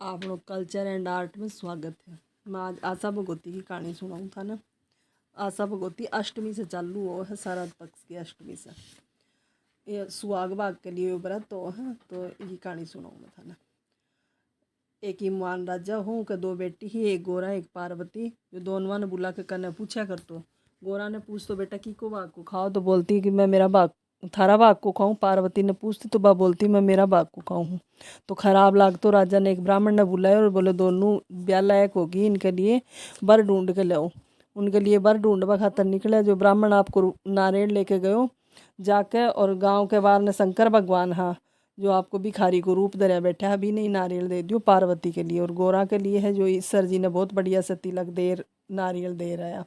आप लोग culture and art में स्वागत है। मैं आज आशा भगवती की कहानी सुनाऊँ था ना। आशा भगवती अष्टमी से चालू हो है, शरद पक्ष की अष्टमी से। ये सुहाग भाग के लिए व्रत हो है, तो ये कहानी सुनाऊँ मैं था ना। एक ईमान राजा हूँ के दो बेटी ही, एक गोरा एक पार्वती। जो दोनों ने बुला के कन्या पूछा कर तो गोरा ने पूछ तो बेटा की को भाग को खाओ, तो बोलती कि मैं मेरा भाग थारा भाग को खाऊं। पार्वती ने पूछती तो बा बोलती मैं मेरा भाग को खाऊं। तो खराब लाग तो राजा ने एक ब्राह्मण ने बुलाया और बोले दोनों ब्याह लायक होगी, इनके लिए बर ढूंढ के लाओ। उनके लिए बर ढूंढवा खातर निकले। जो ब्राह्मण आपको नारियल लेके गयो जाके, और गांव के बाहर ने शंकर भगवान हाँ जो आपको भिखारी को रूप धरा बैठा है, अभी नहीं नारियल दे दियो पार्वती के लिए। और गोरा के लिए है जो ईश्वर जी ने बहुत बढ़िया से तिलक दे नारियल दे रहा है।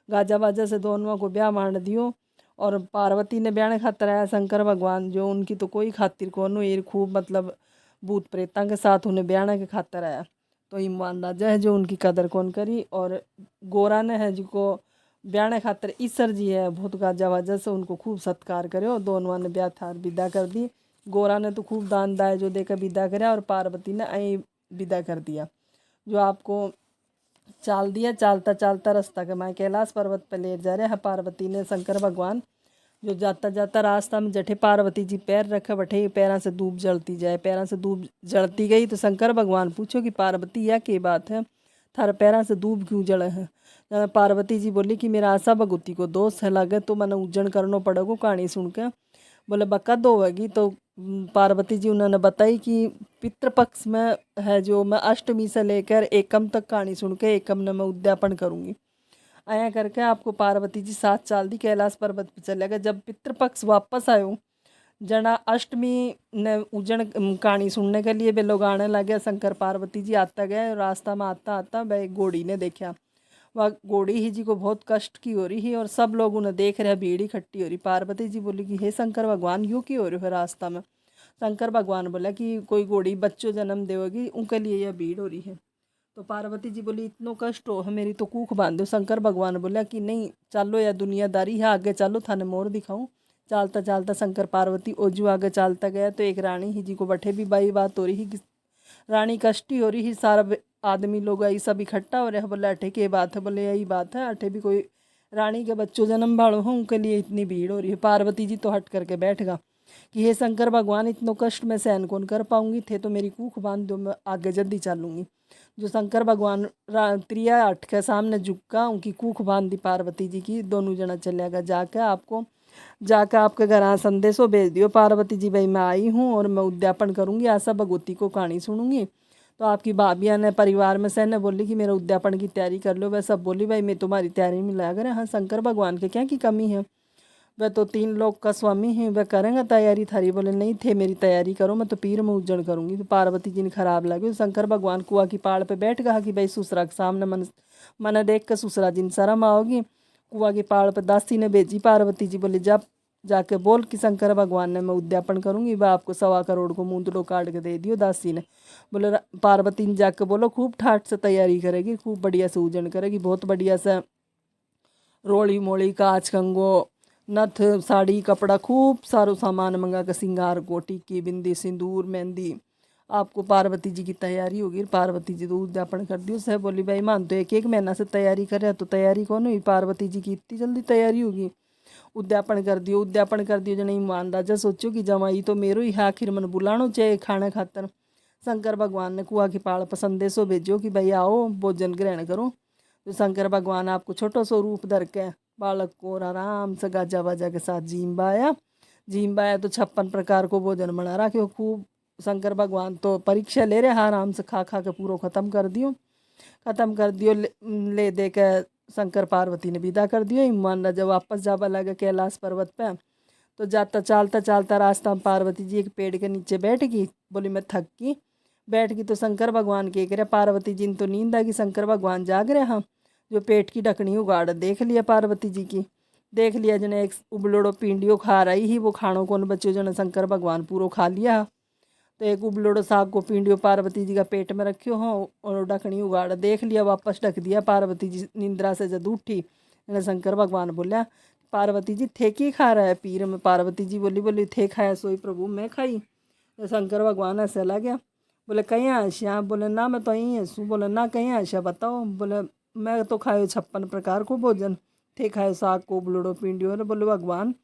गाजा बाजा से दोनों को ब्याह मान दियो। और पार्वती ने ब्याह खातर आया शंकर भगवान, जो उनकी तो कोई खातिर कौन ये खूब मतलब भूत प्रेता के साथ उन्हें ब्याह के खातर आया। तो ईमान राजा है जो उनकी कदर कौन करी। और गोरा ने है जिनको ब्याह खातर ईश्वर जी है बहुत गाजा बाजा से उनको खूब सत्कार करे। और दोनों ने ब्याह थार विदा कर दी। गोरा ने तो खूब दान दाय जो देकर विदा कराया, और पार्वती ने ऐ विदा कर दिया। जो आपको चाल दिया, चालता चालता रास्ता के माए कैलाश पर्वत पर ले जा रहे हैं पार्वती ने शंकर भगवान। जो जाता जाता रास्ता में जठे पार्वती जी पैर रखे बैठे पैरों से धूप जलती जाए, पैरों से धूप जलती गई। तो शंकर भगवान पूछो कि पार्वती यह क्या बात है, थारे पैरों से धूप क्यों जले हैं। पार्वती जी बोली कि मेरा आशा भगवती को दोष है लगे, तो मैंने उज्जैन करना पड़ेगा कहानी सुन के। बोले बका दो होगी। तो पार्वती जी उन्होंने बताई कि पितृपक्ष में है जो मैं अष्टमी से लेकर एकम तक कहानी सुन के एकम ने मैं उद्यापन करूंगी। आया करके आपको पार्वती जी 7 साल दी कैलाश पर्वत पे चले गए। जब पितृपक्ष वापस आयो जना अष्टमी ने उजन कहानी सुनने के लिए वे लोग आने लगे। शंकर पार्वती जी आता गए, रास्ता में आता आता वह एक घोड़ी ने देखा। वह घोड़ी ही जी को बहुत कष्ट की हो रही है, और सब लोग उन्हें देख रहे, भीड़ इकट्ठी हो रही। पार्वती जी बोली कि हे शंकर भगवान यूँ क्यों हो रहे हो रास्ता में। शंकर भगवान बोला कि कोई घोड़ी बच्चों जन्म देगी उनके लिए यह भीड़ हो रही है। तो पार्वती जी बोली इतनो कष्ट हो है मेरी तो कूख बांध दो। शंकर भगवान बोला कि नहीं चलो या दुनियादारी है, आगे चलो थाने मोर दिखाऊं। चालता चालता शंकर पार्वती ओजू आगे चालता गया। तो एक रानी ही जी को बैठे भी बाई बात हो रही है कि रानी कष्टी हो रही है। सारा आदमी लोग आई सब इकट्ठा हो रहे हैं। बोले अठे की बात है, बोले यही बात है अठे भी कोई रानी के बच्चों जन्म भाड़ो हो उनके लिए इतनी भीड़ हो रही है। पार्वती जी तो हट करके बैठ गा कि हे शंकर भगवान इतनो कष्ट में सहन कौन कर पाऊंगी, थे तो मेरी कूख बांध दो मैं आगे जल्दी चलूंगी। जो शंकर भगवान त्रिया हट के सामने झुका उनकी कूख बांध दी पार्वती जी की। दोनों जना चलेगा जाके आपके घर यहाँ संदेशो भेज दियो पार्वती जी भाई मैं आई हूँ और मैं उद्यापन करूंगी, आशा भगवती को कहानी सुनूंगी। तो आपकी भाभियाँ ने परिवार में से ने बोली कि मेरे उद्यापन की तैयारी कर लो। वह सब बोली भाई मैं तुम्हारी तैयारी में लगा रहा। हाँ शंकर भगवान के क्या की कमी है, वह तो 3 लोक का स्वामी है, वह करेंगे तैयारी थारी। बोले नहीं थे मेरी तैयारी करो मैं तो पीर में उज्जड़ करूंगी। तो पार्वती जी ने खराब लगे। शंकर भगवान कुआ की पाड़ पे बैठ गया कि भाई ससुरा के सामने मन देख कर ससुरा जी शर्म आओगी। कुआ की पाड़ पे दासी ने भेजी। पार्वती जी बोली जब जाके बोल कि शंकर भगवान ने मैं उद्यापन करूंगी, वह आपको 1.25 करोड़ को मूंदड़ो काट के दे दियो। दासी ने बोले पार्वती ने जाके बोलो खूब ठाठ से तैयारी करेगी, खूब बढ़िया से उजन करेगी, बहुत बढ़िया से रोड़ी मोड़ी कांच कंगो नथ साड़ी कपड़ा खूब सारो सामान मंगा कर सिंगार को टिक्की बिंदी सिंदूर मेहंदी आपको पार्वती जी की तैयारी होगी। पार्वती जी तो उद्यापन कर दी। उससे बोली भाई मान तो एक एक महीना से तैयारी कर रहा तो तैयारी कौन हुई, पार्वती जी की इतनी जल्दी तैयारी होगी। उद्यापन कर दियो उद्यापन कर दियो जने ईमान राजा सोचो कि जमाई तो मेरो ही है, आखिर मन बुलानो चाहिए खाने खातर। शंकर भगवान ने कुआ की पाड़ पर संदेशो भेजो कि भाई आओ भोजन ग्रहण करो। तो शंकर भगवान आपको छोटो सो रूप धर के बालक को और आराम से गाजा बाजा के साथ जीम्बाया तो 56 प्रकार को भोजन बना रहा कि खूब शंकर भगवान तो परीक्षा ले रहे आराम से खा खा के पूरा ख़त्म कर दियो ले दे के शंकर पार्वती ने विदा कर दियो। ईमान राजा वापस जावा लगे कैलाश पर्वत पे। तो जाता चालता चालता रास्ता में पार्वती जी एक पेड़ के नीचे बैठ गई। बोली मैं थक गई बैठ गई। तो शंकर भगवान के करे पार्वती जी ने तो नींद आ गई, शंकर भगवान जाग रहे हाँ। जो पेट की ढकनी उगाड़ देख लिया पार्वती जी की, देख लिया जने एक उबलोड़ो पिंडियो खा रही ही, वो खानों कौन बच्चों जने शंकर भगवान पूरा खा लिया। तो एक उबलोड़ो साग को पिंडियो पार्वती जी का पेट में रखियो हो और ढकनी उगाड़ देख लिया, वापस ढक दिया। पार्वती जी निंद्रा से जब उठी शंकर भगवान बोलिया पार्वती जी थे की खा रहा है पीर में। पार्वती जी बोली थे खाया सोई प्रभु मैं खाई। तो शंकर भगवान ऐसे लग गया बोले कहीं आशा, बोले ना मैं तो यहीं हूँ। बोले ना कहीं आशा बताओ। बोले मैं तो खायो 56 प्रकार को भोजन थे, खायो साग को बुलड़ो पिंडियो। बोले भगवान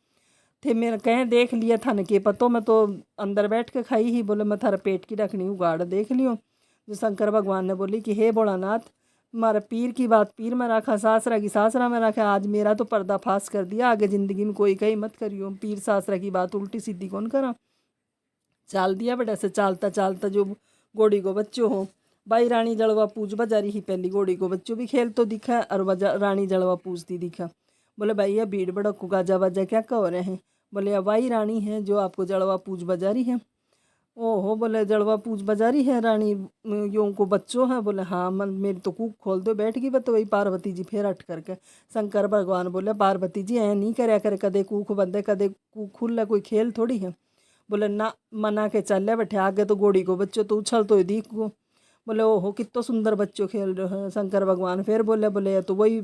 थे मेरा कहें देख लिया था न के पतो, मैं तो अंदर बैठ के खाई ही। बोले मैं थारा पेट की रखनी उगाड़ देख लियो। जो शंकर भगवान ने बोली कि हे भोलानाथ, मारा पीर की बात पीर में रखा, सासरा की सासरा में रखा। आज मेरा तो पर्दाफाश कर दिया, आगे ज़िंदगी में कोई कहीं मत करियो। पीर सासरा की बात उल्टी सीधी कौन करा। चाल दिया बेटा से चालता चालता जो घोड़ी को बच्चों हो। भाई रानी जलवा पूज बजारी ही पहली घोड़ी को बच्चों भी खेल तो दिखा और रानी जलवा पूजती दिखा। बोले भैया भीड़ भड़क को गाजा बाजा क्या कह रहे हैं। बोले अब भाई रानी है जो आपको जलवा पूज बजारी है। ओहो, बोले जलवा पूज बजारी है रानी यों को बच्चों है। बोले हाँ मन मेरी तो कूक खोल दो बैठ गई। तो वही पार्वती जी फिर हट करके शंकर भगवान बोले पार्वती जी ऐ नहीं करे करे, कदे कूक बंदे कदे कूक खुल, कोई खेल थोड़ी है। बोले ना मना के चल बैठे आगे तो घोड़ी को बच्चों तो उछल तो दीख को। बोले ओहो कितो सुंदर बच्चों खेल रहे हैं। शंकर भगवान फिर बोले बोले तो वही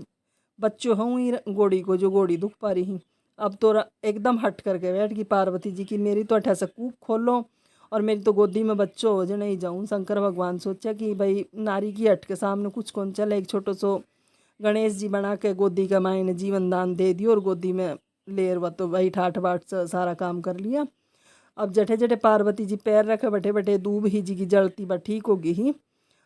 बच्चों हूँ ही घोड़ी को जो घोड़ी दुख पा रही। अब तो एकदम हट करके बैठ गई पार्वती जी की मेरी तो अठा से कूक खोलो और मेरी तो गोदी में बच्चों हो जो नहीं जाऊँ। शंकर भगवान सोचा कि भाई नारी की हट के सामने कुछ कौन चले। एक छोटो सो गणेश जी बना के गोदी का मायने जीवन दान दे दियो और गोदी में लेर व तो वही ठाठ बाट से सारा काम कर लिया। अब जठे जठे पार्वती जी पैर रखे बैठे बैठे दूब ही जी की जलती बा ठीक होगी ही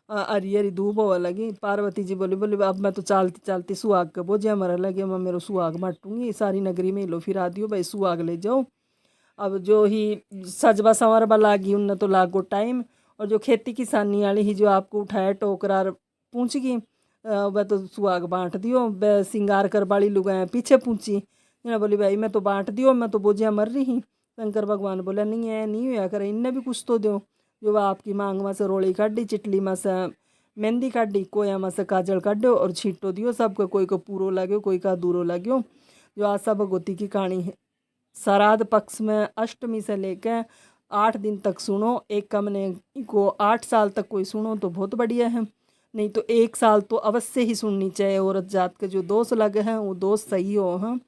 अरी अरी दूब होने लगी। पार्वती जी बोली बोली अब मैं तो चालती चालती सुहाग के बोझे मरने लगे, मैं मेरे सुहाग बांटूंगी सारी नगरी में लो फिरा दियो भाई सुहाग ले जाओ। अब जो ही सजबा संवरबा लागी उन तो लागो टाइम और जो खेती किसानी वाली ही जो आपको उठाया टोकरा पूछ गई वह तो सुहाग बांट दियो। वह सिंगार कर बाड़ी लुगाया पीछे पूछी बोली भाई मैं तो बांट दियो, मैं तो बोझिया मर रही ही। शंकर भगवान बोला नहीं है नहीं हुआ करे, इनने भी कुछ तो दो। जो वह आपकी मांग में से रोड़ी काटी, चिटली में से मेहंदी काटी, कोया में से काजल काटो और छीटो दियो सबको, कोई को पूरो लाग्यो कोई का दूरो लाग्यो। जो आशा भगवती की कहानी है श्राद्ध पक्ष में अष्टमी से लेकर 8 दिन तक सुनो। एक कमने को 8 साल तक कोई सुनो तो बहुत बढ़िया है, नहीं तो 1 साल तो अवश्य ही सुननी चाहिए। औरत जात के जो दोष लगे हैं वो दोष सही हो हैं।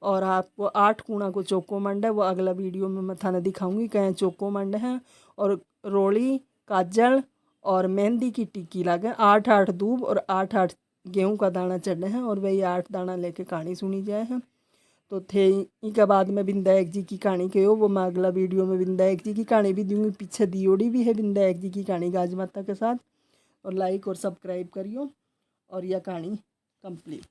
और आपको 8 कूणा को चौको मंड है वो अगला वीडियो में मैं थाने दिखाऊंगी कहें चौको मंड है। और रोली काजल और मेहंदी की टिक्की लगे, 8-8 दूब और 8-8 गेहूं का दाना चढ़े हैं और वही 8 दाना लेके कहानी सुनी जाए हैं। तो थे इनके बाद में विंदायक जी की कहानी के हो वो मैं अगला वीडियो में विंदायक जी की कहानी भी दूंगी। पीछे दियोड़ी भी है विंदायक जी की कहानी गाज माता के साथ। और लाइक और सब्सक्राइब करियो और यह कहानी कंप्लीट।